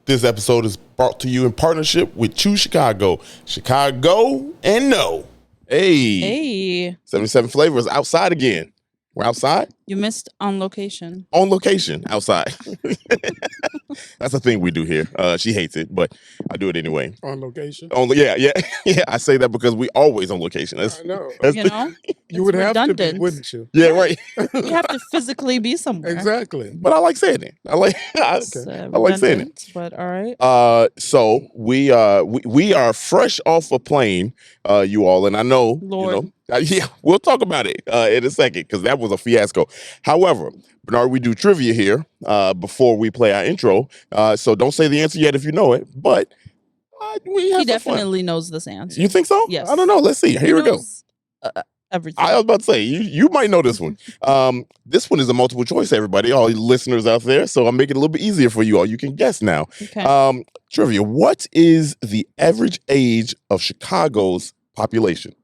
This episode is brought to you in partnership with Choose Chicago. Chicago and no. Hey. 77 Flavors outside again. We're outside. You missed on location. On location, outside. That's the thing we do here. She hates it, but I do it anyway. On location? Yeah. I say that because we always on location. I know. You would redundant. have to be, wouldn't you? Yeah, right. You have to physically be somewhere. Exactly. But I like saying it. I like saying it. But all right. So we are fresh off a plane, you all, and I know, Lord. yeah, we'll talk about it in a second because that was a fiasco. However, Bernard, we do trivia here before we play our intro, so don't say the answer yet if you know it, but we have He definitely knows this answer. You think so? Yes. I don't know. Let's see. Here we go. Everything. I was about to say, you might know this one. This one is a multiple choice, everybody, all you listeners out there. So I'll make it a little bit easier for you all. You can guess now. Okay. Trivia. What is the average age of Chicago's population?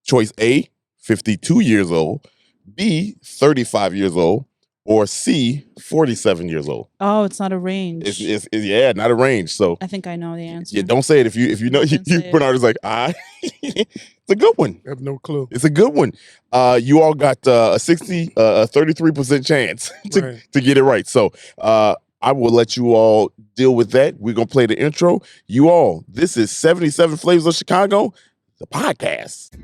Choice A, 52 years old. B, 35 years old. Or C, 47 years old. Oh, it's not a range. It's not a range. So I think I know the answer. yeah, don't say it if you know. Bernard is like, it's a good one. I have no clue. It's a good one. You all got a 33% chance to get it right. So I will let you all deal with that. We're going to play the intro. You all, this is 77 Flavors of Chicago, the podcast.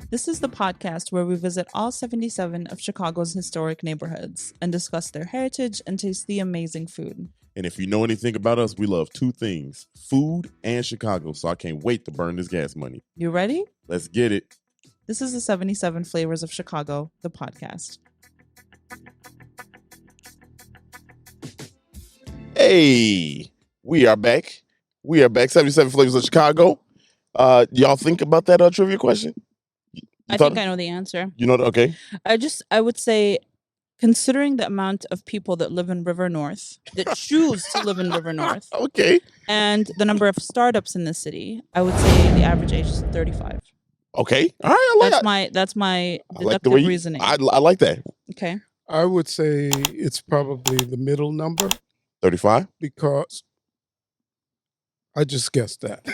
This is the podcast where we visit all 77 of Chicago's historic neighborhoods and discuss their heritage and taste the amazing food. And if you know anything about us, we love two things, food and Chicago. So I can't wait to burn this gas money. You ready? Let's get it. This is the 77 Flavors of Chicago, the podcast. Hey, we are back. 77 Flavors of Chicago. Y'all think about that trivia question? I think I know the answer. You know, okay. I would say, considering the amount of people that live in River North, that choose to live in River North, okay, and the number of startups in the city, I would say the average age is 35. Okay, all right. That's my deductive reasoning. I like that. Okay. I would say it's probably the middle number. 35? Because I just guessed that.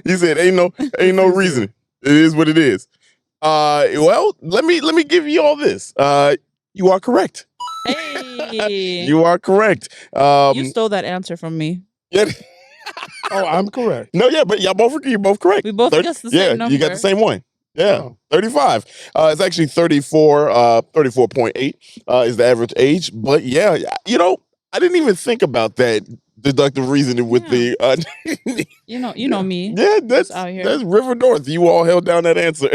You said ain't no reason. It is what it is. Well, let me give you all this. You are correct. Hey. You are correct. You stole that answer from me. Yeah. Oh, I'm correct. No, yeah, but you're both correct. We both guessed the same number. You got the same one. Yeah, Oh. 35. It's actually 34, 34.8 is the average age. But yeah, I didn't even think about that deductive reasoning with the you know me. Yeah, that's out River North. You all held down that answer.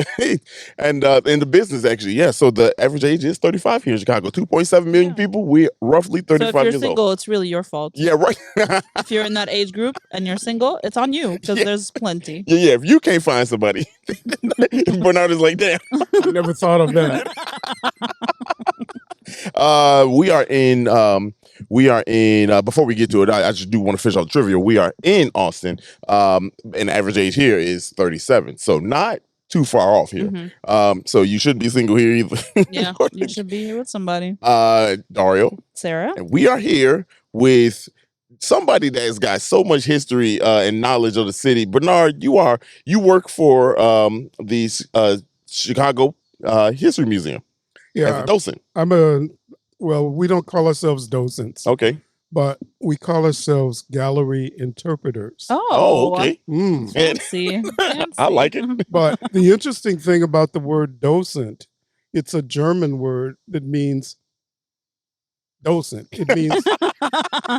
And in the business, actually, yeah. So the average age is 35 here in Chicago. 2.7 million people. We're roughly 35 so if you're years single, old. it's really your fault. Yeah, right. If you're in that age group and you're single, it's on you because there's plenty. Yeah. If you can't find somebody, Bernard is like, damn. I never thought of that. We are in before we get to it, I just do want to finish off the trivia. We are in Austin, and the average age here is 37, so not too far off here. Mm-hmm. So you shouldn't be single here either. Yeah, you should be here with somebody. Dario, Sarah, and we are here with somebody that's got so much history and knowledge of the city. Bernard, you work for the Chicago History Museum. Yeah, as a docent. Well, we don't call ourselves docents. Okay. But we call ourselves gallery interpreters. Oh, okay. Fancy. I like it. But the interesting thing about the word docent, it's a German word that means docent. It means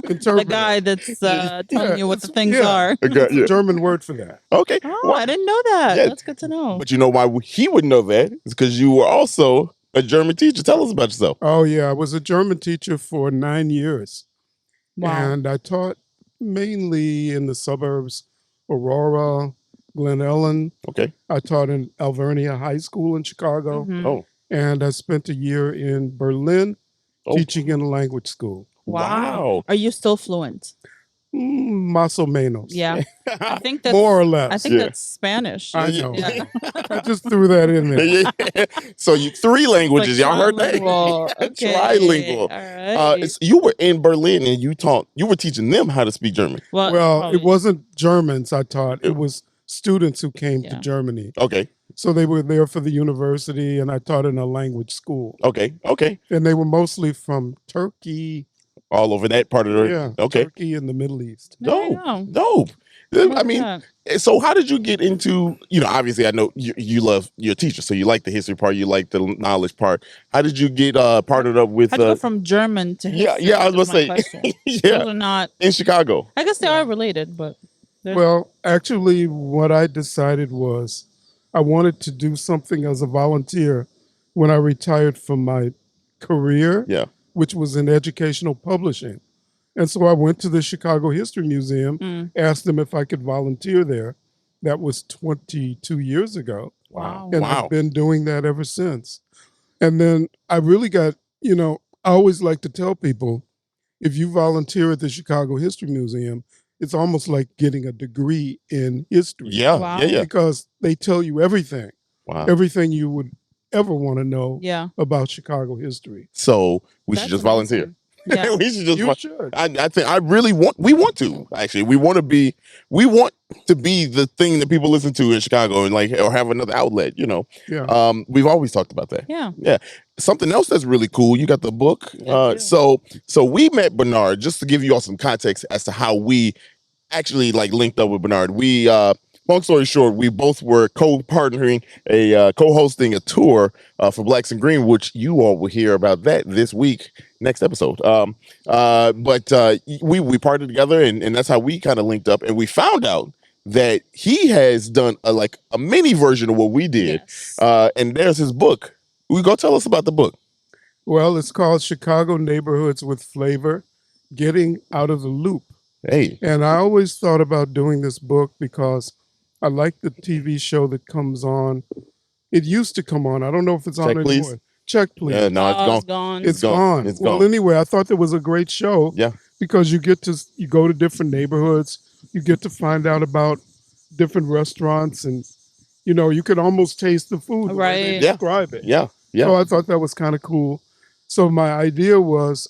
interpreter. The guy that's telling you what the things are. It's a German word for that. Okay. Oh, well, I didn't know that. Yeah. That's good to know. But you know why he would know that? It's because you were also a German teacher. Tell us about yourself. Oh, yeah. I was a German teacher for 9 years. Wow. And I taught mainly in the suburbs, Aurora, Glen Ellen. Okay. I taught in Alvernia High School in Chicago. Mhm. Oh. And I spent a year in Berlin teaching in a language school. Wow. Are you still fluent? Más o menos. Yeah. I think that's More or less. I think that's Spanish. I know. Yeah. I just threw that in there. Yeah. So you 3 languages. Y'all heard that? trilingual. Okay. Trilingual. All right. You were in Berlin and you were teaching them how to speak German. Well, probably- it wasn't Germans I taught. Yeah. It was students who came to Yeah. Germany. Okay. So they were there for the university, and I taught in a language school. Okay. Okay. And they were mostly from Turkey. All over that part of the Yeah. Okay. Turkey and the Middle East. There you Dope. go. Dope. I Look mean, at that. so how did you get into, obviously I know you love your teacher, so you like the history part, you like the knowledge part. How did you get partnered up with How'd you go from German to yeah, history? I was Is gonna my say question. yeah, Those are not. in Chicago. I guess they are related, but there's- Well, actually, what I decided was I wanted to do something as a volunteer when I retired from my career, Yeah. which was in educational publishing. And so I went to the Chicago History Museum, Mm. asked them if I could volunteer there. That was 22 years ago. Wow. And I've been doing that ever since. And then I really got, I always like to tell people, if you volunteer at the Chicago History Museum, it's almost like getting a degree in history. Yeah. Wow. Yeah. Because they tell you everything, Wow. everything you would ever want to know Yeah. about Chicago history. So we should That's just volunteer. amazing. Yeah. We should just You vol- should. I think we want to actually. We want to be the thing that people listen to in Chicago and or have another outlet, Yeah. We've always talked about that. Yeah. Something else that's really cool, you got the book. I do. So we met Bernard, just to give you all some context as to how we actually linked up with Bernard. We long story short, we both were co-partnering co-hosting a tour for Blacks and Green, which you all will hear about that this week, next episode. But we partnered together, and that's how we kind of linked up, and we found out that he has done a mini version of what we did. Yes. And there's his book. We go tell us about the book. Well, it's called Chicago Neighborhoods with Flavor, Getting Out of the Loop. Hey. And I always thought about doing this book because I like the TV show that comes on. It used to come on. I don't know if it's on Check, please. anymore. Check, please. Yeah, no, it's Oh, gone. it's gone. It's gone. gone. It's Well, gone. anyway, I thought that was a great show. Yeah. Because you go to different neighborhoods, you get to find out about different restaurants, and you can almost taste the food the way they Right. Yeah. describe it. Yeah. Yeah. So I thought that was kind of cool. So my idea was,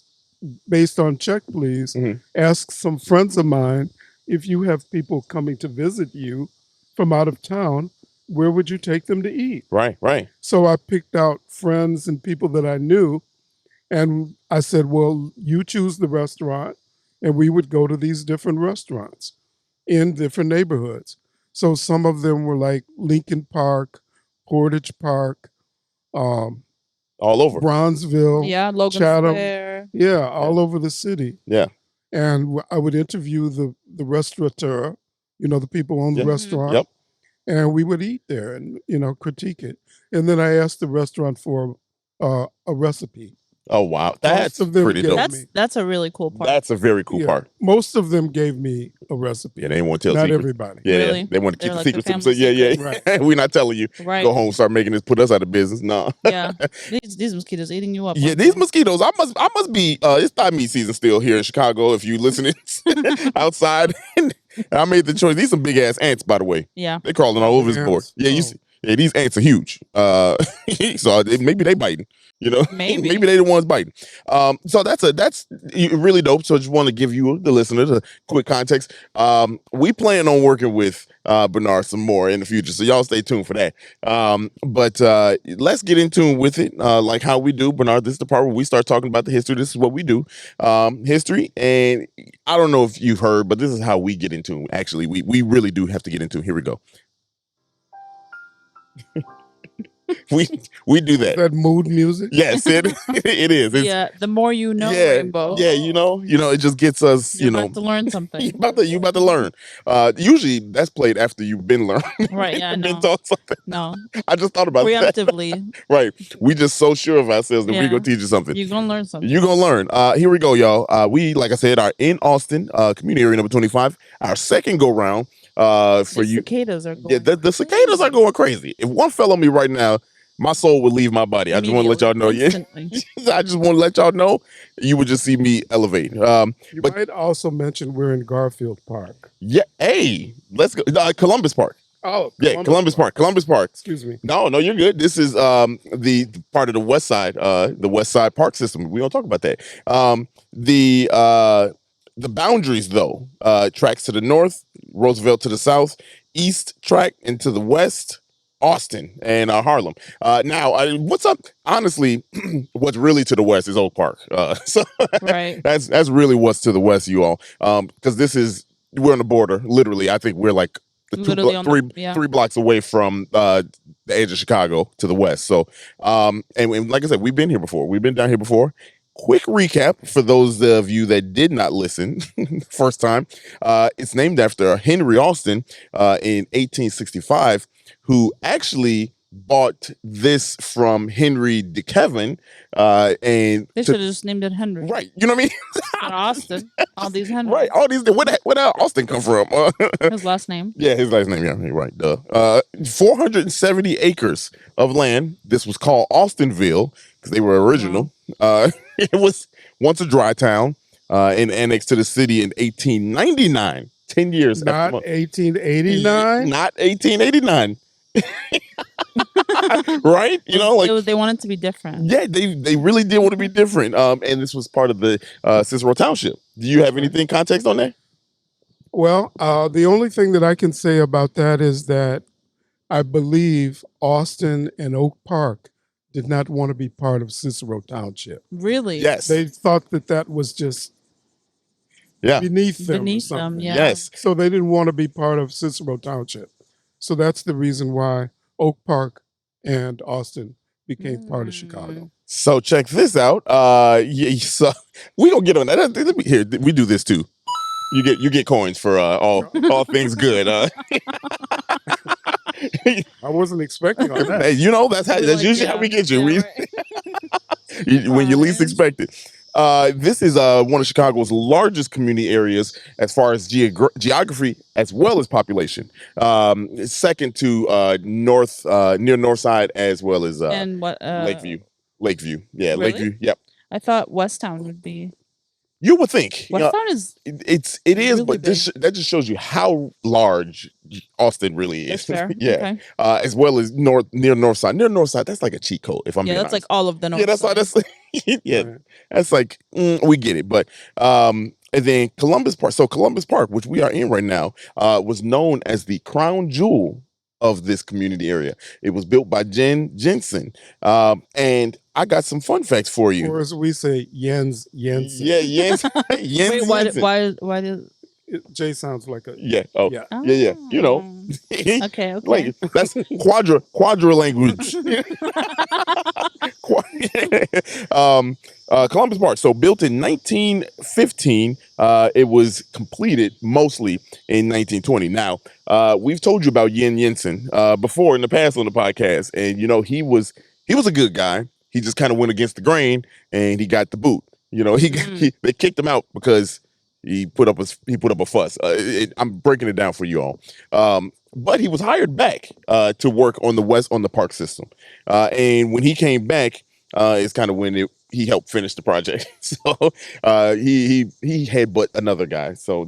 based on Check Please, Mhm. ask some friends of mine, if you have people coming to visit you from out of town, where would you take them to eat? Right. So I picked out friends and people that I knew, and I said, well, you choose the restaurant, and we would go to these different restaurants in different neighborhoods. So some of them were like Lincoln Park, Portage Park, All over. Bronzeville, Yeah. Logan Chatham. Square. yeah, all over the city. Yeah. And I would interview the restaurateur, the people who own the Yeah. restaurant. Yep. And we would eat there and, critique it. And then I asked the restaurant for a recipe. Oh wow, that's of them pretty get dope. me. That's a really cool part. That's a very cool Yeah, part. Most of them gave me a recipe. Yeah, they didn't want to tell Not secrets. everybody. Yeah, Really? they want to keep They're the like the secret. family Yeah. secret. We're not telling you. Right. Go home, start making this, put us out of business. No. Yeah. These mosquitoes eating you up. Yeah, aren't these they? mosquitoes. I must be. It's thigh meat season still here in Chicago. If you listening outside, and I made the choice. These some big ass ants, by the way. Yeah. They're crawling all over his board. Ants. Yeah, you Oh. see. Yeah, these ants are huge. So maybe they biting. Maybe. maybe they the ones biting. So that's really dope. So I just want to give you the listeners a quick context. We plan on working with Bernard some more in the future, so y'all stay tuned for that. But let's get in tune with it, like how we do. Bernard, this is the part where we start talking about the history. This is what we do, history. And I don't know if you've heard, but this is how we get into. Actually, we really do have to get into. Here we go. we do that. That mood music. Yes, it is. It's, Yeah. The more you know, yeah, Rainbow. yeah. It just gets us. You're about to learn something. you about to learn. Usually that's played after you've been learning. Right. Yeah. been No. taught something. No. I just thought about that. Preemptively, Right. We just so sure of ourselves that we're Yeah. gonna teach you something. you're gonna learn something. You're gonna learn. Here we go, y'all. We, like I said, are in Austin, community area number 25. Our second go round. For The you, cicadas are going. yeah, the cicadas are going crazy. If one fell on me right now, my soul would leave my body. I just want to let y'all know. Instantly. Yeah, I just want to let y'all know. You would just see me elevate. You But might also mention we're in Garfield Park. yeah, hey, let's go. Columbus Park. Oh, Yeah, Columbus Park. Columbus Park. Excuse me. No, you're good. This is the part of the West Side Park system. We don't talk about that. The boundaries though, tracks to the north, Roosevelt to the south, east track and to the west, Austin and Harlem. Now, what's up? Honestly, what's really to the west is Oak Park. So Right. that's really what's to the west, you all. Because we're on the border. Literally, I think we're like Literally on three blocks away from the edge of Chicago to the west. So, and like I said, we've been here before. We've been down here before. Quick recap for those of you that did not listen first time. It's named after Henry Austin in 1865, who actually bought this from Henry DeKevin. And they should have just named it Henry. Right. You know what I mean? Not Austin. All these Henry. Right. All these. Where Austin come from? His last name. Yeah, his last name. Yeah, you're right. Duh. 470 acres of land. This was called Austinville because they were original. Wow. It was once a dry town and annexed to the city in 1899. 10 years. Not 1889. Not 1889. Right? You know, they wanted to be different. Yeah, they really did want to be different. And this was part of the Cicero Township. Do you have anything context on that? Well, the only thing that I can say about that is that I believe Austin and Oak Park did not want to be part of Cicero Township. Really? Yes. They thought that was just beneath them. Yeah. Yes. So they didn't want to be part of Cicero Township. So that's the reason why Oak Park and Austin became part of Chicago. So check this out. So we gonna get on that. Let me here. We do this too. You get coins for all things good. I wasn't expecting all that. Hey, you know that's usually how we get you. When you least expect it. This is one of Chicago's largest community areas as far as geography as well as population. Second to near North Side as well as and what Lakeview. Yeah, really? Lakeview. Yep. I thought Westtown would be. You would think Westtown is it is, really but that just shows you how large Austin really is. That's fair. Yeah, okay. As well as near North Side. Near North Side, that's like a cheat code. If I'm being that's honest. like all of the North. Yeah, that's side. That's yeah, right. That's like we get it. But and then Columbus Park. So Columbus Park, which we are in right now, was known as the crown jewel of this community area. It was built by Jensen, and I got some fun facts for you. Or as we say, Jens Jensen. Yeah, Jens. Wait, why did J sounds like a yeah. Oh, yeah. You know. Okay. Like that's quadra language. Columbus Park. So built in 1915, it was completed mostly in 1920. Now, we've told you about Yin Jensen before in the past on the podcast, and you know he was a good guy. He just kind of went against the grain, and he got the boot. You know, they kicked him out because he put up a fuss. I'm breaking it down for you all. But he was hired back to work on the park system. And when he came back, it's kind of when he helped finish the project. So he had but another guy. So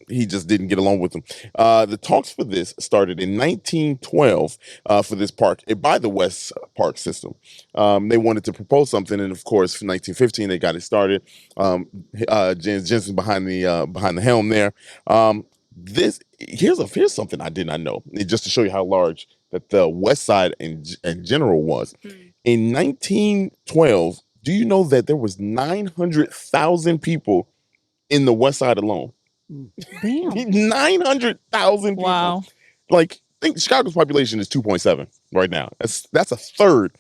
he just didn't get along with him. The talks for this started in 1912 for this park by the West Park system. They wanted to propose something, and of course, in 1915 they got it started. Jensen behind the helm there. Here's something I did not know, just to show you how large that the West Side in general was. In 1912, do you know that there was 900,000 people in the West Side alone? Damn. 900,000 people. Wow. Like, I think Chicago's population is 2.7 right now. That's a third,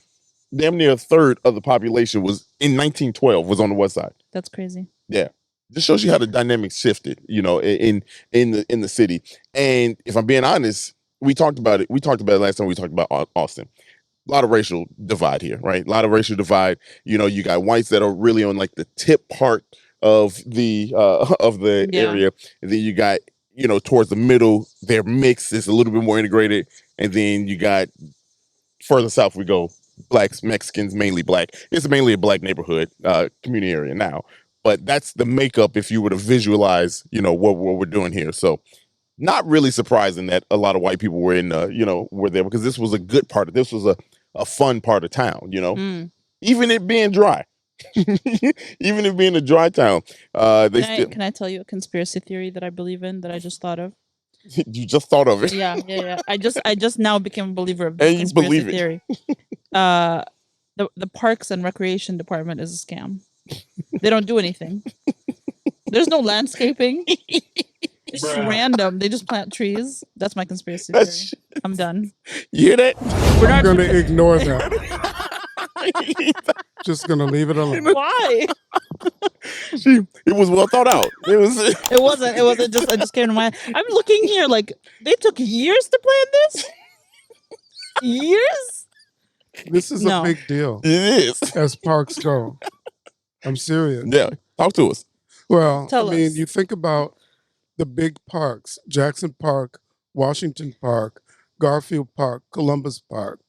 damn near a third of the population was in 1912 was on the West Side. That's crazy. Yeah. Just shows you how the dynamics shifted, you know, in the city. And if I'm being honest, we talked about it last time we talked about Austin. A lot of racial divide here, right? A lot of racial divide. You know, you got whites that are really on like the tip part of the area, and then you got, you know, towards the middle, they're mixed. It's a little bit more integrated, and then you got further south we go. blacks, Mexicans, mainly black. It's mainly a black neighborhood, community area now. But that's the makeup if you were to visualize, what we're doing here. So not really surprising that a lot of white people were were there because this was a good part of this was a fun part of town, even it being dry. Even it being a dry town. Can I tell you a conspiracy theory that I believe in that I just thought of? You just thought of it. Yeah. I just now became a believer of And this you conspiracy believe it. theory. The Parks and Recreation Department is a scam. They don't do anything. There's no landscaping. It's just random. They just plant trees. That's my conspiracy theory. I'm done. You hear that? I'm going to ignore that. Just going to leave it alone. Why? It was well thought out. It wasn't. It wasn't just. I just came to mind. I'm looking here like they took years to plan this. Years. This is a big deal. It is. As parks go. I'm serious. Yeah. Talk to us. Well, Tell us. you think about the big parks, Jackson Park, Washington Park, Garfield Park, Columbus Park.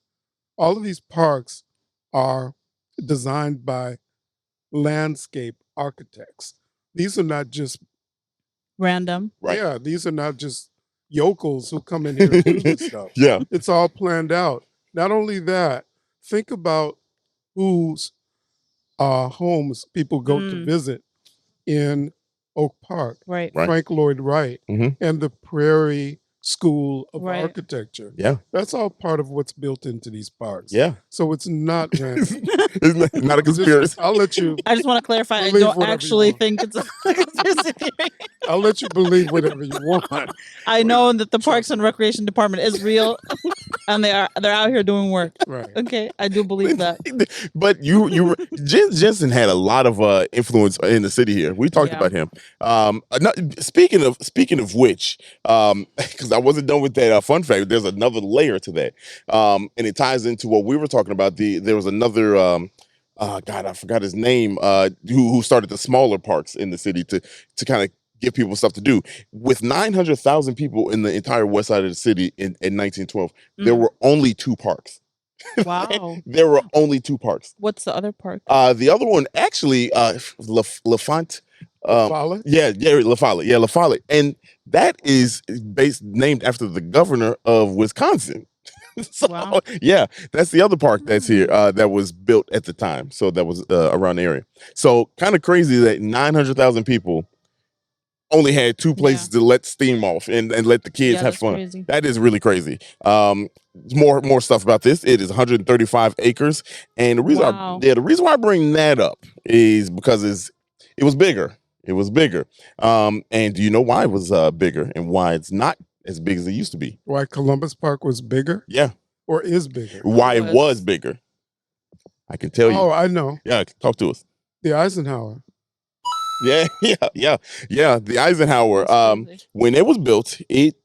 All of these parks are designed by landscape architects. These are not just random. Right. Yeah, these are not just yokels who come in here and do this stuff. Yeah. It's all planned out. Not only that, think about whose homes people go to visit in Oak Park. Right. Frank Lloyd Wright Mm-hmm. and the Prairie School of Right. Architecture. Yeah. That's all part of what's built into these parks. Yeah. So it's not random. It's not a conspiracy. I'll let you. I just want to clarify. I Believe don't whatever you actually want. think it's a conspiracy theory. I'll let you believe whatever you want. I know that the Parks and Recreation Department is real, and they're out here doing work. Right. Okay, I do believe that. But Jensen had a lot of influence in the city here. We talked Yeah. about him. Speaking of which, because I wasn't done with that fun fact. There's another layer to that, and it ties into what we were talking about. There was another. God, I forgot his name. Who started the smaller parks in the city to kind of give people stuff to do. With 900,000 people in the entire west side of the city in 1912, there were only 2 parks. Wow. There were only 2 parks. What's the other park? The other one actually, LaFont. Follett? Yeah, La Follette. Yeah, La Follette. And that is named after the governor of Wisconsin. So, Wow. yeah, that's the other park that's here that was built at the time. So that was around the area. So kind of crazy that 900,000 people only had 2 places to let steam off and let the kids have that's fun. crazy. That is really crazy. More stuff about this. It is 135 acres, and the reason Wow. the reason why I bring that up is because it was bigger. It was bigger. And do you know why it was bigger and why it's not as big as it used to be? Why Columbus Park was bigger Yeah. or is bigger? Why it was. was bigger. I can tell you. Oh, I know. Yeah, talk to us. The Eisenhower. Yeah. The Eisenhower. That's crazy. When it was built, it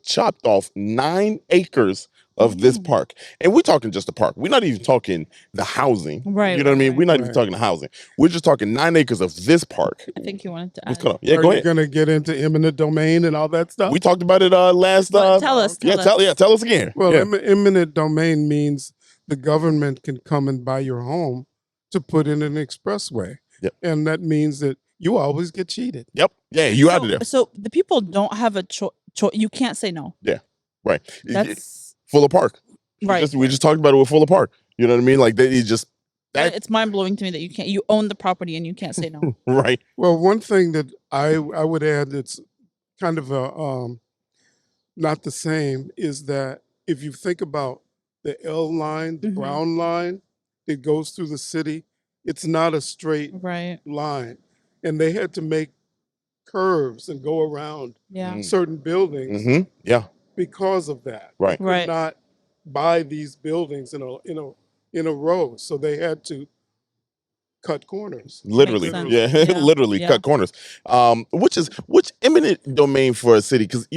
chopped off 9 acres of this park. And we're talking just the park. We're not even talking the housing. Right, You know what I mean? right, We're not even right. talking the housing. We're just talking 9 acres of this park. I think you wanted to What's add. going on? Yeah, Are go you ahead. going to get into eminent domain and all that stuff? We talked about it last. What? Tell us. Yeah, Tell us. tell us again. Well, yeah. eminent domain means the government can come and buy your home to put in an expressway. Yep. And that means that you always get cheated. Yep. Yeah, you out of there. So the people don't have a choice. You can't say no. Right. That's Fuller Park. right. We just talked about it with Fuller Park. You know what I mean? Like that. It's mind blowing to me that you own the property and you can't say no. Right. Well, one thing that I would add that's kind of not the same is that if you think about the L line, the Mhm. brown line that goes through the city, it's not a straight Right. line. And they had to make curves and go around Yeah. Mm. certain buildings Mm-hmm. Yeah. because of that. Right. Could Right. not buy these buildings in a row. So they had to cut corners. Literally. sense. Yeah. Yeah. Literally Yeah. cut corners. Which eminent domain for a city, because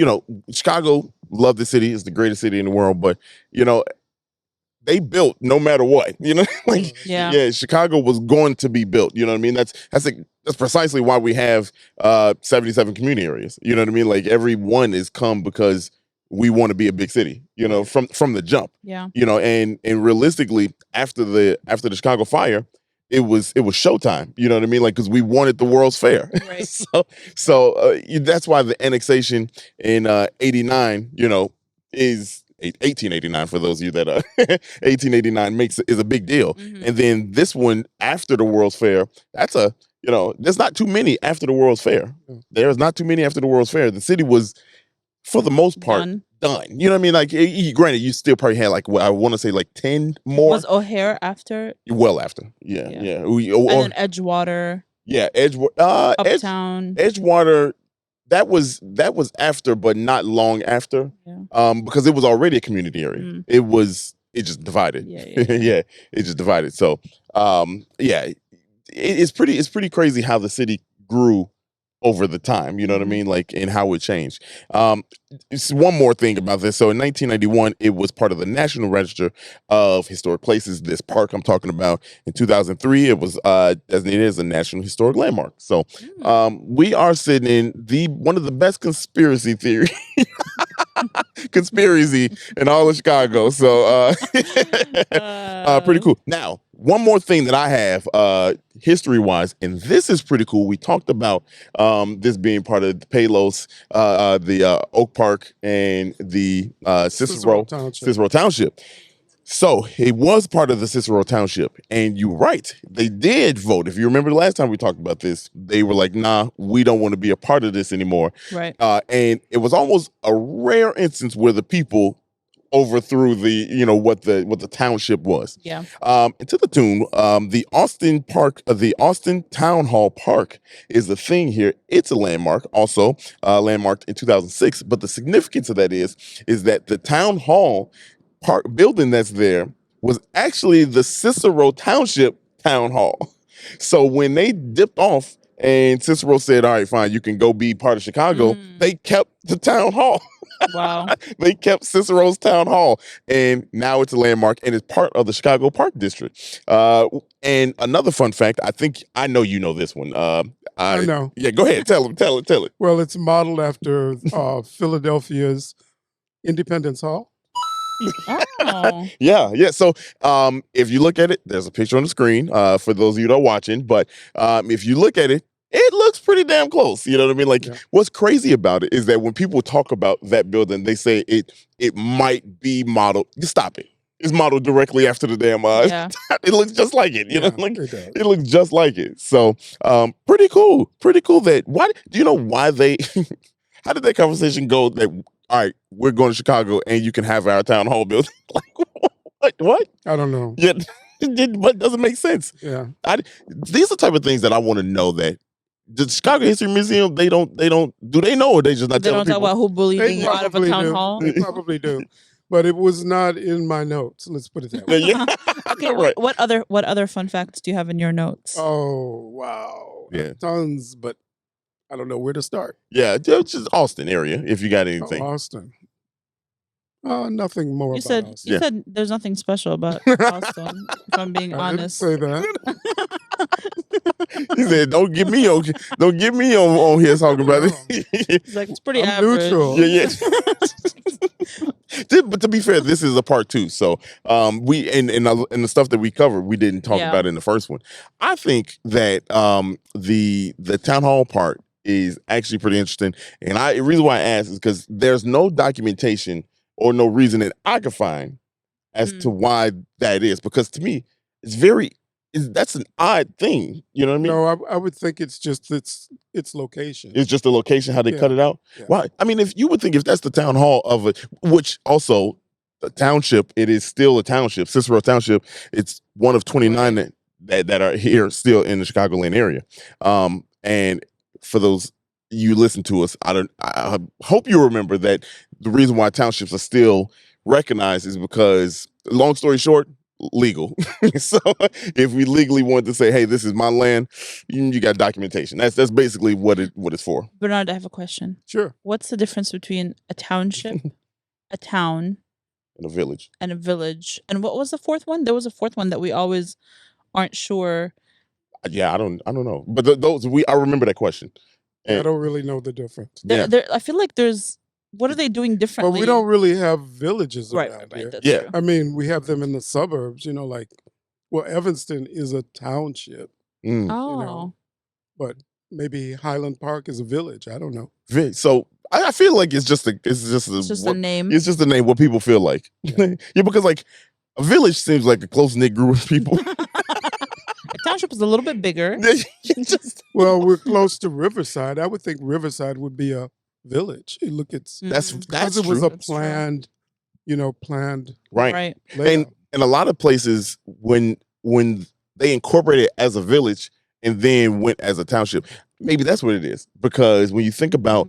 Chicago, love the city, is the greatest city in the world, but they built no matter what. Yeah. Chicago was going to be built. You know what I mean? That's precisely why we have 77 community areas. You know what I mean? Like every one is come because we want to be a big city, you know, from the jump. Yeah. You know, and realistically, after the Chicago fire, it was showtime. You know what I mean? Like, because we wanted the World's Fair. Right. so that's why the annexation in '89, you know, is 1889 for those of you that 1889 is a big deal. Mhm. And then this one after the World's Fair, that's a, you know, there's not too many after the World's Fair. There's not too many after the World's Fair. The city was, for the most part, done. You know what I mean? Like, granted, you still probably had like, I want to say like 10 more. Was O'Hare after? Well after, yeah. And then Edgewater. Yeah, Edgewater. Uptown. Edgewater. That was after, but not long after. Yeah. Because it was already a community area. It just divided. Yeah. Yeah, it just divided. So, it's pretty crazy how the city grew over the time, you know what I mean? Like, and how it changed. One more thing about this. So in 1991, it was part of the National Register of Historic Places, this park I'm talking about. In 2003, it was designated as a National Historic Landmark. So we are sitting in one of the best conspiracy theory in all of Chicago. So pretty cool. Now, one more thing that I have history-wise, and this is pretty cool. We talked about this being part of the Palos, the Oak Park, and the Cicero Township. So it was part of the Cicero Township. And you're right. They did vote. If you remember the last time we talked about this, they were like, nah, we don't want to be a part of this anymore. Right. And it was almost a rare instance where the people overthrew what the township was. Yeah. And to the tune, the Austin Town Hall Park is the thing here. It's a landmark, also landmarked in 2006. But the significance of that is that the Town Hall Park building that's there was actually the Cicero Township Town Hall. So when they dipped off and Cicero said, all right, fine, you can go be part of Chicago, they kept the town hall. Wow. They kept Cicero's Town Hall, and now it's a landmark, and it's part of the Chicago Park District. And another fun fact, I know you know this one. I know. Yeah, go ahead. Tell it. Well, it's modeled after Philadelphia's Independence Hall. Oh. Yeah. So if you look at it, there's a picture on the screen for those of you that are watching. But if you look at it, it looks pretty damn close. You know what I mean? Like, what's crazy about it is that when people talk about that building, they say it might be modeled. Stop it. It's modeled directly after the damn it looks just like it. You know, like it looks just like it. So pretty cool. Pretty cool that do you know why they how did that conversation go that all right, we're going to Chicago and you can have our town hall building? Like what? I don't know. Yeah, but doesn't make sense. Yeah. These are the type of things that I want to know that the Chicago History Museum, they don't do they know, or they just not telling people? They don't talk about who bullied you out of a town hall? They probably do. But it was not in my notes. Let's put it that way. Yeah. Okay, Right. what other fun facts do you have in your notes? Oh, wow. Yeah. Tons, but I don't know where to start. Yeah, just Austin area, if you got anything. Austin. Nothing more about Austin. You said there's nothing special about Austin, if I'm being honest. I didn't say that. He said, "Don't get me on here talking about it." It's like, it's pretty I'm average. neutral. Yeah. But to be fair, this is a part 2. So we and the stuff that we covered, we didn't talk about in the first one. I think that the town hall part is actually pretty interesting, and the reason why I asked is because there's no documentation or no reason that I could find as to why that is. Because to me, that's an odd thing. You know what I mean? No, I would think it's just its location. It's just the location, how they cut it out. Yeah. Why? I mean, if you would think if that's the town hall of which also the township, it is still a township, Cicero Township. It's one of 29 that are here still in the Chicagoland area. And for those you listen to us, I hope you remember that the reason why townships are still recognized is because, long story short, legal. So if we legally wanted to say, hey, this is my land, you got documentation. That's basically what it's for. Bernard, I have a question. Sure. What's the difference between a township, a town, and a village? And what was the fourth one? There was a fourth one that we always aren't sure. Yeah, I don't know. But I remember that question. I don't really know the difference. I feel like there's What are they doing But differently? we don't really have villages Right, around right, here. that's Yeah. true. I mean, we have them in the suburbs, like, well, Evanston is a township, Mm. Oh, but maybe Highland Park is a village. I don't know. So I feel like it's just a a name. It's just a name what people feel like. Yeah. Yeah, because like a village seems like a close knit group of people. A township is a little bit bigger. Well, we're close to Riverside. I would think Riverside would be a village. Look, it's That's because it was true. a planned, planned Right. Right. layout. And a lot of places when they incorporated as a village and then went as a township, maybe that's what it is. Because when you think about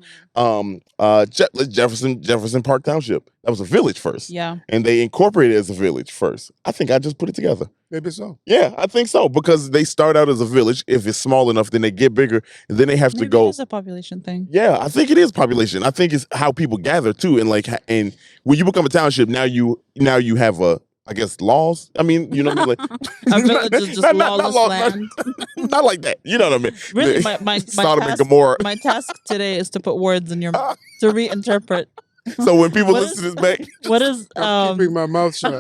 Jefferson Park Township, that was a village first. Yeah. And they incorporated it as a village first. I think I just put it together. Maybe so. Yeah, I think so. Because they start out as a village. If it's small enough, then they get bigger. And then they have Maybe to go. it is a population thing. Yeah, I think it is population. I think it's how people gather too. And and when you become a township, now you have I guess laws. I mean, you know what I mean? Like, A village is just lawless land. Not like that. You know what I mean? Really, my Sodom and task, Gomorrah. my task today is to put words in your mouth to reinterpret. So when people What listen is- to this back, What is I'm keeping my mouth shut.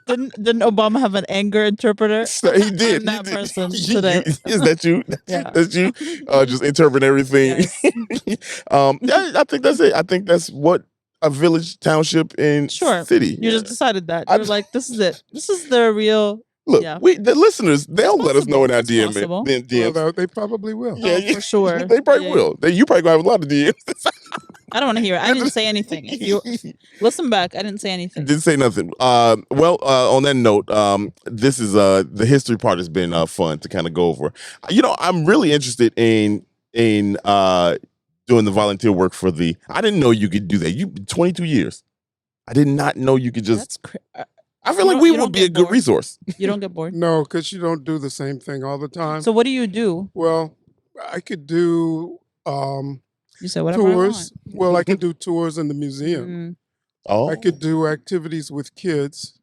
didn't Obama have an anger interpreter? so he did. I'm that He did. person today. Is that you? Yeah. That's you. Just interpret everything. Yeah, I think that's it. I think that's what a village, township, and Sure. city. You just decided that. I- You're like, this is it. This is the real. Look. yeah. The listeners, they'll let us know in our It's DM. possible. Then DMs. Well, they probably will. Yeah, Oh, for sure. They probably Yeah. will. You probably gonna have a lot of DMs. I don't want to hear it. I didn't say anything. If you listen back, I didn't say anything. Didn't say nothing. On that note, this is the history part has been fun to kind of go over. I'm really interested in doing the volunteer work for the. I didn't know you could do that. You 22 years. I did not know you could just. That's I feel you like don't- we you would don't be get a good bored? resource. You don't get bored. No, because you don't do the same thing all the time. So what do you do? Well, I could do You say whatever I tours. want. Well, I could do tours in the museum. Mm. Oh, I could do activities with kids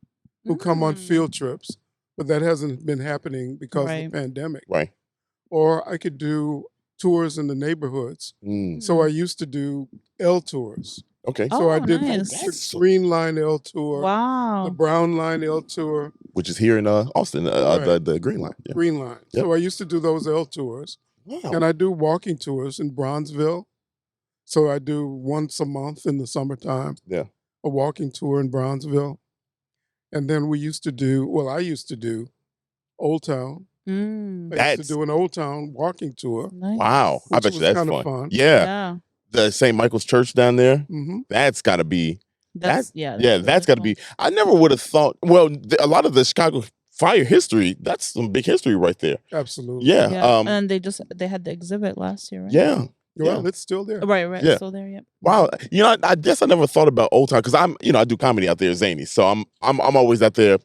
who come on Mm. field trips, but that hasn't been happening because of Right. the pandemic. right. Or I could do tours in the neighborhoods. Mm, So I used to do L tours. okay. So I Oh, did nice. the Green Line L tour, the Wow. Brown Line L tour, Which is here in Austin, Right. the Green Line. Yeah. Green Line. Yep. So I used to do those L tours. Wow. And I do walking tours in Bronzeville. So I do once a month in the summertime. Yeah. A walking tour in Bronzeville. And then I used to do Old Town. Mm. I That's- used to do an Old Town walking tour. Nice. Wow. I Which bet you was that's kinda fun. fun. Yeah. Yeah. The St. Michael's Church down there. Hmm. That's got to be. That's That's got to be. I never would have thought. Well, a lot of the Chicago fire history. That's some big history right there. Absolutely. Yeah. Yeah. And they had the exhibit last year, right? Yeah. Well, it's still there. Right. Right. Yeah. It's still there. Yep. Wow. I guess I never thought about Old Town because I'm. I do comedy out there, zany. So I'm always out there.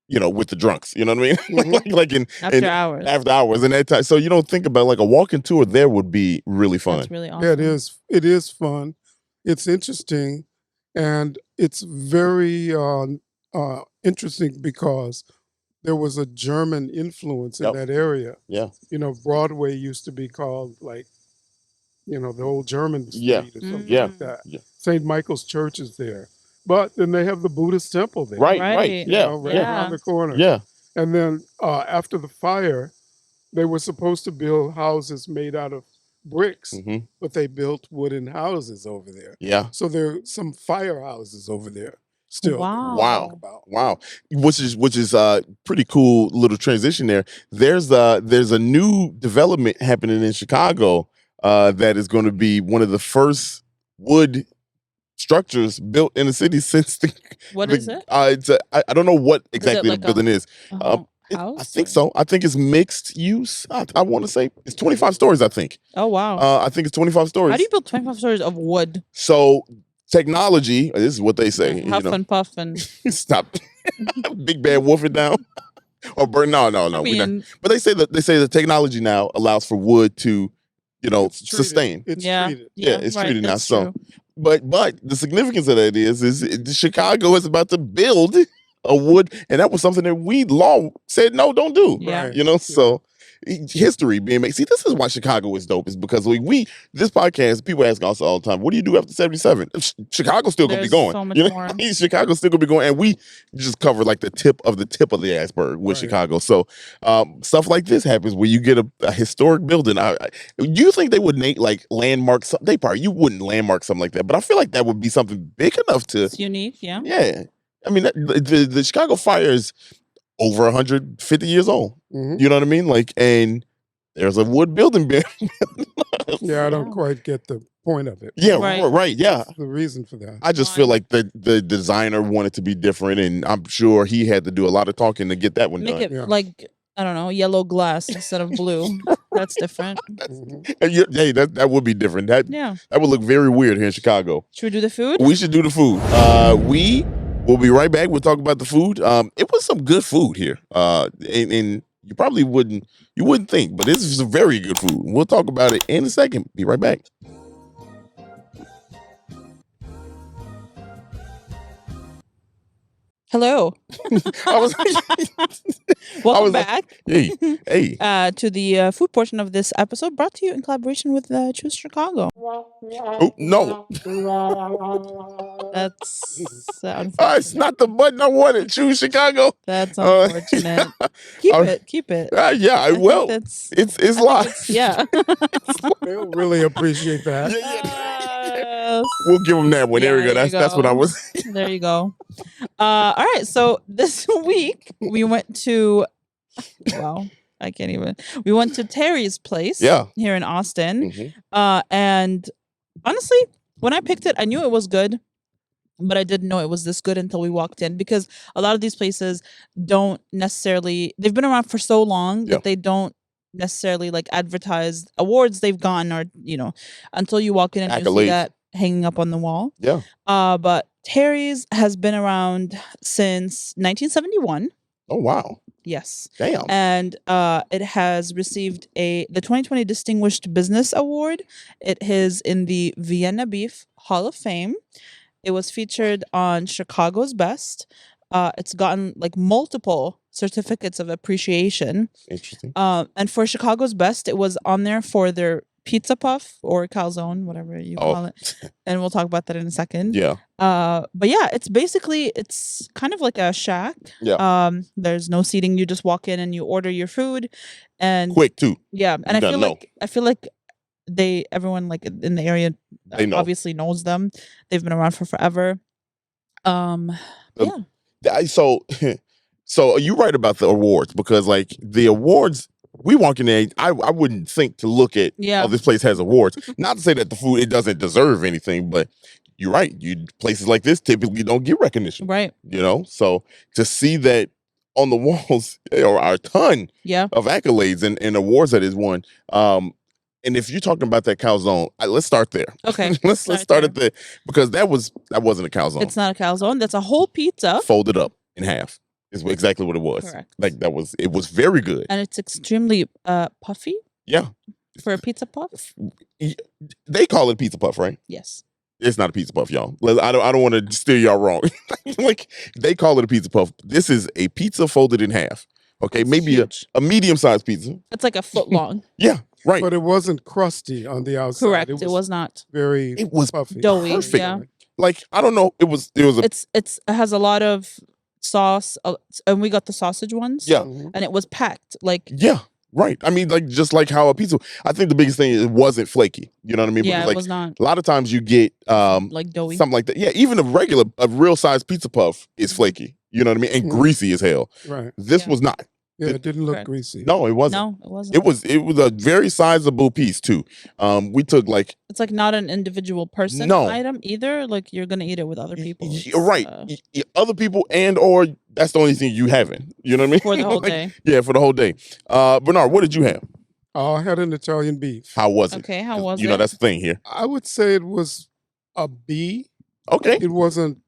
With the drunks. You know what I mean? Mhm. like in After hours. after hours and that time. So you don't think about like a walking tour there would be really fun. That's really awesome. Yeah, it is. It is fun. It's interesting, and it's very interesting because there was a German influence in Yep. that area. Yeah. Broadway used to be called like, the old German street Yeah. or something Yeah. like that. Yeah. St. Michael's Church is there, but then they have the Buddhist temple there, Right. Right. Yeah. right Yeah. around the corner. Yeah. And then after the fire, they were supposed to build houses made out of bricks, hmm but they built wooden houses over there. Yeah. So there are some firehouses over there still. that we Wow. talk about. Wow. Which is pretty cool little transition there. There's a new development happening in Chicago that is going to be one of the first wood structures built in the city since the. What the- is it? I don't know what exactly like the building is. A I house? think or- so. I think it's mixed use. I want to say it's 25 stories. I think. Oh wow. I think it's 25 stories. How do you build 25 stories of wood? So technology. This is what they say. Huff and puff and. Stop. Big bad wolf it down. Or burn. No. I we're not. mean, But they say the technology now allows for wood to, It's treated. sustain. It's yeah, treated. Yeah, it's treated now, that's so- true. But the significance of that is Chicago is about to build a wood, and that was something that we law said no, don't do. Yeah. You know, so history being made. See, this is why Chicago is dope. Is because we this podcast, people ask us all the time, what do you do after 77? Chicago's still gonna be There's going. so much you know? more. Chicago's still gonna be going, and we just cover like the tip of the iceberg with Chicago. So stuff like this happens where you get a historic building. You think they would like landmark something? You wouldn't landmark something like that, but I feel like that would be something big enough to. It's unique, yeah. Yeah, I mean the Chicago Fire is over 150 years old. Mm-hmm. You know what I mean? Like, and there's a wood building. Yeah, I don't quite get the point of it. Yeah, right. Yeah, what's the reason for that? I just feel like the designer wanted to be different, and I'm sure he had to do a lot of talking to get that one Make done. it like, I don't know, yellow glass instead of blue. That's different. Hey, that would be different. That would look very weird here in Chicago. Should we do the food? We should do the food. We will be right back. We'll talk about the food. It was some good food here. And you probably wouldn't think, but this is very good food. We'll talk about it in a second. Be right back. Hello. Welcome back. Hey. To the food portion of this episode, brought to you in collaboration with Choose Chicago. Oh no, that's unfortunate. It's not the button I wanted. Choose Chicago. That's unfortunate. Keep it. Yeah. Well, it's live. Yeah. They'll really appreciate that. We'll give them that one. There we go. That's what I was. There you go. All right. So this week we went to. Wow. I can't even. We went to Terry's place. Here in Austin. Mm-hmm. And honestly, when I picked it, I knew it was good, but I didn't know it was this good until we walked in, because a lot of these places don't necessarily. They've been around for so long that they don't necessarily like advertise awards they've gotten, or until you walk in and you see that hanging up on the wall. Yeah. But Terry's has been around since 1971. Oh wow. Yes. Damn. And it has received the 2020 Distinguished Business Award. It is in the Vienna Beef Hall of Fame. It was featured on Chicago's Best. It's gotten like multiple certificates of appreciation. Interesting. And for Chicago's Best, it was on there for their pizza puff or calzone, whatever you call it. And we'll talk about that in a second. Yeah. But yeah, it's kind of like a shack. Yeah. There's no seating. You just walk in and you order your food, and quick too. Yeah. And I feel like everyone like in the area obviously knows them. They've been around for forever. So you're right about the awards, because like the awards, we walk in there, I wouldn't think to look at, oh, this place has awards. Not to say that the food, it doesn't deserve anything, but you're right. Places like this typically don't get recognition. Right. So to see that on the walls are a ton of accolades and awards that is won. And if you're talking about that calzone, let's start there. Okay. let's start at the, because that wasn't a calzone. It's not a calzone. That's a whole pizza folded up in half. Is exactly what it was. Correct. Like it was very good. And it's extremely puffy. Yeah. For a pizza puff? They call it a pizza puff, right? Yes. It's not a pizza puff, y'all. I don't want to steer y'all wrong. Like, they call it a pizza puff. This is a pizza folded in half. Okay, it's maybe a medium-sized pizza. It's like a foot long. Yeah, right. But it wasn't crusty on the outside. Correct. It was not. It was puffy. Doughy. Perfect. Yeah. Like, I don't know. It has a lot of sauce, and we got the sausage ones. Yeah. And it was packed. Like, yeah. Right. I mean, like, just like how a pizza, I think the biggest thing is it wasn't flaky. You know what I mean? Yeah, because, like, it was not. A lot of times you get like doughy. something like that. Yeah, even a real size pizza puff is flaky. You know what I mean? And greasy as hell. Right. This was not. Yeah, it didn't look greasy. No, it wasn't. No, it wasn't. It was a very sizable piece too. We took like, it's like not an individual person item either. Like, you're gonna eat it with other people. Right. Other people, and or that's the only thing you having. You know what I mean? For the whole day. Yeah, for the whole day. Bernard, what did you have? I had an Italian beef. How was it? Okay, how was it? You know, that's the thing here. I would say it was a B. Okay. It wasn't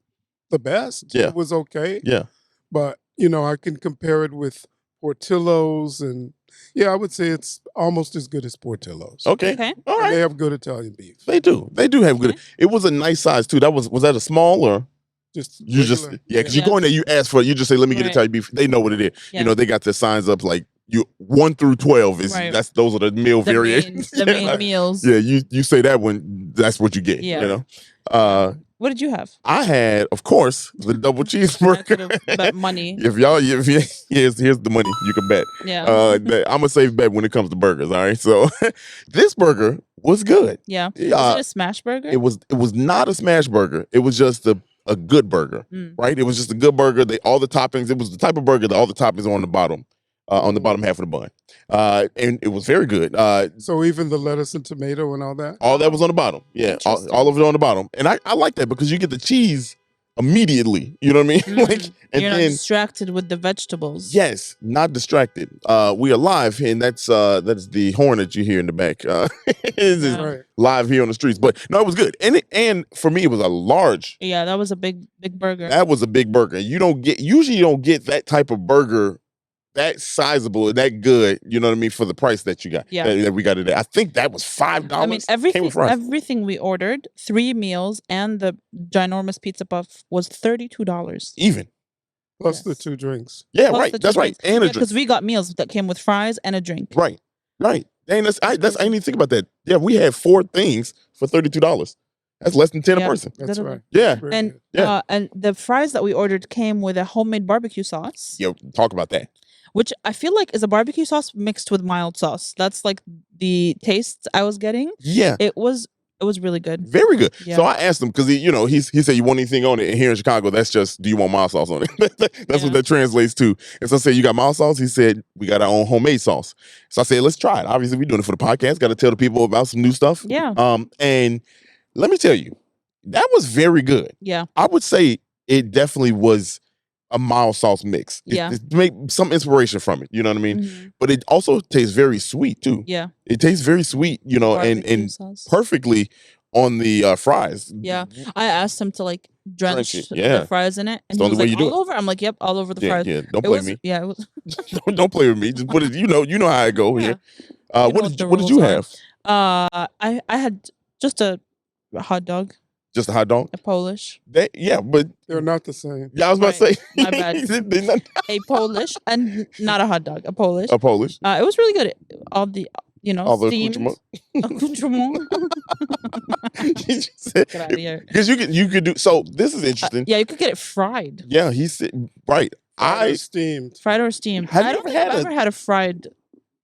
the best. Yeah. It was okay. Yeah. But, I can compare it with Portillo's, and I would say it's almost as good as Portillo's. Okay. All right. They have good Italian beef. They do. They do have good. It was a nice size too. Was that a small or? Just You just regular? because you go in there, you ask for it. You just say, "Let me get a Right. Italian beef." They know what it is. Yeah. You know, they got their signs up like you 1 through 12 is Right. those are the meal The variations. the main meals. Yeah, you say that when that's what you get. Yeah. You know. What did you have? I had, of course, the double I could cheeseburger. have bet money. Here's the money you can bet. Yeah. I'm gonna save bet when it comes to burgers. All right, so this burger was good. Yeah. Was it a smash burger? It was not a smash burger. It was just a good burger, right? It was just a good burger. All the toppings. It was the type of burger that all the toppings are on the bottom, on the bottom half of the bun, and it was very good. So even the lettuce and tomato and all that? All that was on the bottom. Yeah, all of it on the bottom, and I like that because you get the cheese immediately. You know what I mean? Like, and you're not then distracted with the vegetables. yes, not distracted. We are live, and that's the horn that you hear in the back. It's just Right. live here on the streets, but no, it was good, and for me, it was a large. Yeah, that was a big burger. That was a big burger. Usually you don't get that type of burger that sizable and that good, you know what I mean, for the price that you got. Yeah. That we got today. I think that was $5. I mean, everything we ordered, 3 meals and the ginormous pizza puff was $32. Even. Plus the 2 drinks. Yeah, Plus right. the That's two right. drinks. And a drink. Because we got meals that came with fries and a drink. Right. Right. Dang, I didn't even think about that. Yeah, we had 4 things for $32. That's less than 10 a person. That's Literally. right. Yeah. Very And good. and the fries that we ordered came with a homemade barbecue sauce. Yeah, talk about that. Which I feel like is a barbecue sauce mixed with mild sauce. That's like the taste I was getting. Yeah. It was really good. Very good. Yeah. So I asked him because he said, "You want anything on it?" And here in Chicago, that's just, "Do you want mild sauce on it?" That's what that translates to. And so I said, "You got mild sauce?" He said, "We got our own homemade sauce." So I said, "Let's try it." Obviously, we're doing it for the podcast. Got to tell the people about some new stuff. Yeah. And let me tell you, that was very good. Yeah. I would say it definitely was a mild sauce mix. Yeah. It make some inspiration from it. You know what I mean? Mhm. But it also tastes very sweet too. Yeah. It tastes very sweet, you know, Barbecue and sauce. perfectly on the fries. Yeah. I asked him to like drench it, yeah. the fries in it. It's And the he only was way like, you do all over? I'm like, yep, all over the Yeah, fries. yeah. Don't It play was, me. yeah, it was Don't play with me. Just put it. You know how I go here. know What what the did you rules are. have? I had just a hot dog, Just a hot dog. a Polish. Yeah, but They're not the same. yeah, I was about to say. My bad. They're not A Polish and not a hot dog, a Polish. a Polish. It was really good. All the All the steamed accoutrement. Get out of here. Because you could do so. This is interesting. Yeah, you could get it fried. Yeah, he said right. Fried or steamed. Fried or steamed. Have I you don't ever think had I've ever had a fried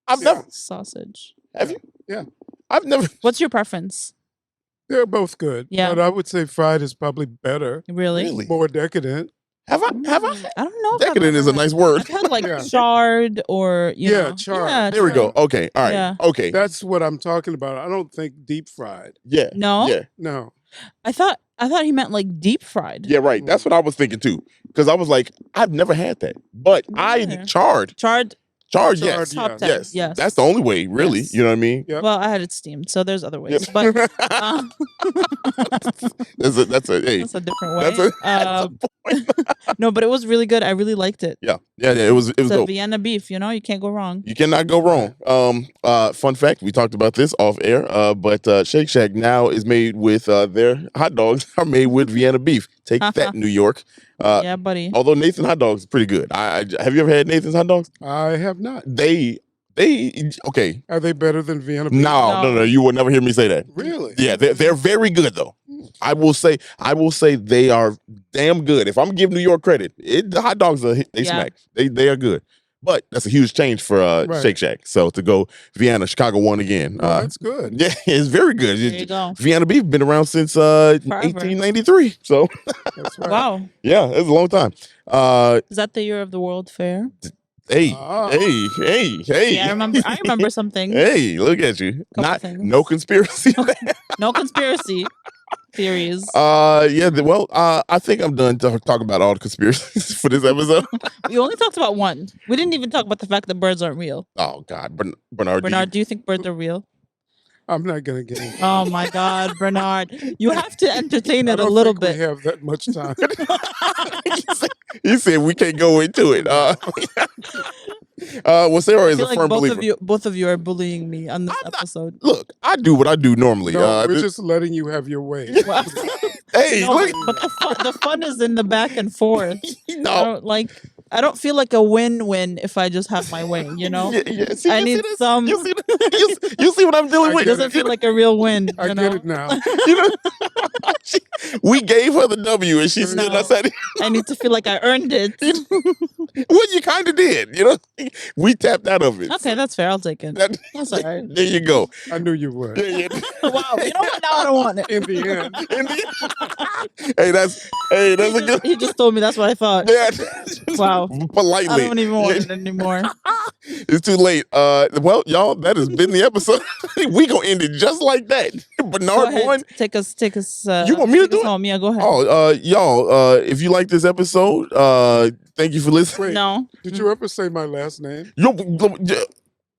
I've never. sausage. Have you? Yeah. I've never. What's your preference? They're both good. Yeah. But I would say fried is probably better. Really? More decadent. Have I? I don't know. If I've Decadent is a ever nice had- word. I've had like Yeah. charred or you Yeah, know. charred. Yeah, There we go. charred. Okay. All right. Yeah. Okay. That's what I'm talking about. I don't think deep fried. Yeah. No? Yeah. No. I thought he meant like deep fried. Yeah. Right. That's what I was thinking too. Because I was like, I've never had that, but I Yeah. charred. Charred. Charred. Charred, Yes. Top yeah. 10. Yes. Yes. That's the only way, really. Yes. You know what I mean? Yep. Well, I had it steamed, so there's other ways. Yep. But That's a hey. that's a different way. That's a No, but it was really good. I really liked it. Yeah. It was It's a dope. Vienna beef, you can't go wrong. You cannot go wrong. Fun fact, we talked about this off air, but Shake Shack now is made with their hot dogs are made with Vienna beef. Take that, New York. Yeah, buddy. Although Nathan hot dogs is pretty good. Have you ever had Nathan's hot dogs? I have not. They okay. Are they better than Vienna beef? No. You will never hear me say that. Really? Yeah, they're very good though. I will say they are damn good. If I'm giving New York credit, the hot dogs smack. They are good. But that's a huge change for Right. Shake Shack. So to go Vienna, Chicago won again. Oh, that's good. Yeah, it's very good. There you go. Vienna beef been around since 1893. So That's right. Wow. yeah, it's a long time. Is that the year of the World Fair? Hey, Ah. hey. Yeah, I remember something. Hey, look at you. Couple things. No conspiracy. No conspiracy theories. I think I'm done talking about all the conspiracies for this episode. We only talked about one. We didn't even talk about the fact that birds aren't real. Oh God, Bernard. Bernard, do you think birds are real? I'm not going to get into it. Oh my God, Bernard. You have to entertain I it a don't little think bit. We have that much time. He said we can't go into it. Sarah I is feel a like firm believer. both of you are bullying me on this episode. Look, I do what I do normally. No, we're just letting you have your way. Hey, No, look. but the fun is in the back and forth. No. I don't feel like a win-win if I just have my way, you know? Yeah. See, I you need see this? some. You see what I'm dealing I with? It doesn't feel like a real win. I you get know? it now. You know, we gave her the W, and she's still No. not said I need to feel like I earned it. well, you kind of did. You know, we tapped out of it. Okay, that's fair. I'll take it. That- That's all right. There you go. I knew you would. Yeah. Wow. You know what? Now I don't want it. In the end. Hey, that's a good. He just told me that's what I thought. Yeah. Wow. Politely. I don't even want it anymore. It's too late. Well, y'all, that has been the episode. We gonna end it just like that. Go Bernard ahead. won. Take us. You want me to take do us it? home. Yeah, go ahead. Oh, y'all, if you like this episode, thank you for listening. Wait, No. did you ever say my last name?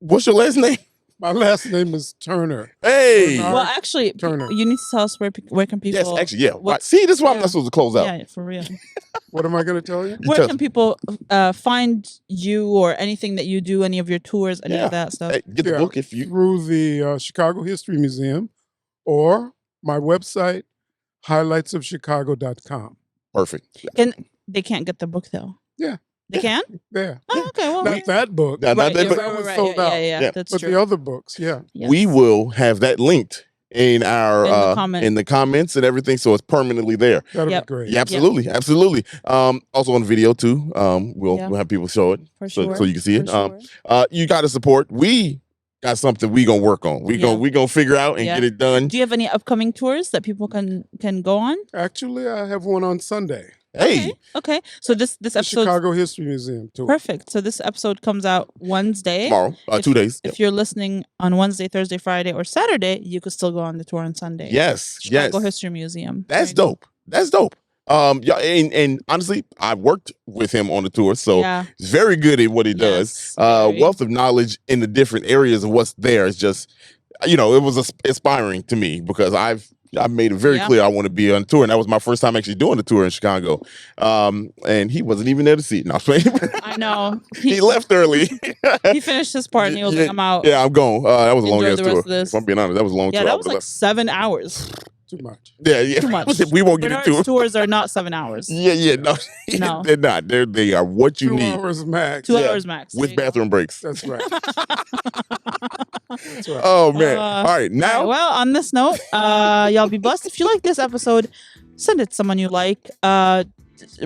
What's your last name? My last name is Turner. Hey. Bernard. Well, actually, Turner. you need to tell us where can people. Yes, actually, yeah. what- See, this is why I'm yeah. not supposed to close out. Yeah, for real. What am I going to tell you? Where tell can people find you or anything that you do, any of your tours, any Yeah. of that stuff? Hey, get the Yeah. book if you. Through the Chicago History Museum or my website, highlightsofchicago.com. Perfect. They can't get the book though. Yeah. They can? There. Oh, okay. Well, Not that book, Now, right, that- yeah, but that was right, sold out. yeah, Yeah. that's but true. the other books, yeah. Yes. we will have that linked in our In the comments and everything, so it's permanently there. That'll Yep. be great. Yeah, absolutely. Also on video too. We'll Yeah. we'll have people show it For so sure. you can see it. For sure. You got to support. We got something we gonna work on. We gonna figure out and Yeah. get it done. Do you have any upcoming tours that people can go on? Actually, I have one on Sunday. Hey, Okay. So this The episode Chicago History Museum tour. perfect. So this episode comes out Wednesday. tomorrow, 2 days. If you're listening on Wednesday, Thursday, Friday, or Saturday, you could still go on the tour on Sunday. Yes, Chicago yes. History Museum. That's There you go. dope. That's dope. Yeah, and honestly, I worked with him on the tour, so Yeah. he's very good at what he does. Yes, very. Wealth of knowledge in the different areas of what's there is just, it was inspiring to me because I've made it very Yeah. clear I want to be on tour, and that was my first time actually doing the tour in Chicago. And he wasn't even there to see it. No, I'm playing. I know. He left early. He finished his part and he was like, I'm out. Yeah, I'm going. That was a long Enjoy ass the rest tour. of this. If I'm being honest, that was a long Yeah, tour. that was like 7 hours. Too much. yeah. Too much. We won't get into Bernard's it. tours are not 7 hours. Yeah, no, No. they're not. They are what you 2 need hours max. 2 Yeah. hours max. There with you go. bathroom breaks. That's right. That's right. Oh man! Uh, All right, now Alright, well, on this note, y'all be blessed. If you like this episode, send it to someone you like.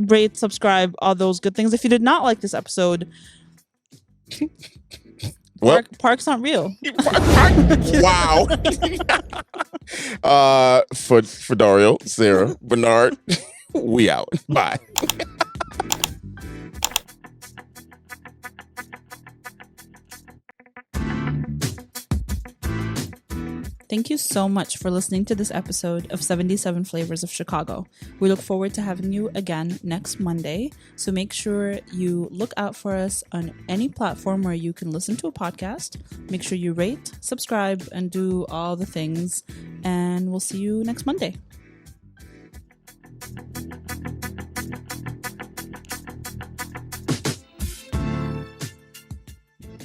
Rate, subscribe, all those good things. If you did not like this episode, well, parks aren't real. wow. For Dario, Sara, Bernard, we out. Bye. Thank you so much for listening to this episode of 77 Flavors of Chicago. We look forward to having you again next Monday. So make sure you look out for us on any platform where you can listen to a podcast. Make sure you rate, subscribe, and do all the things. And we'll see you next Monday.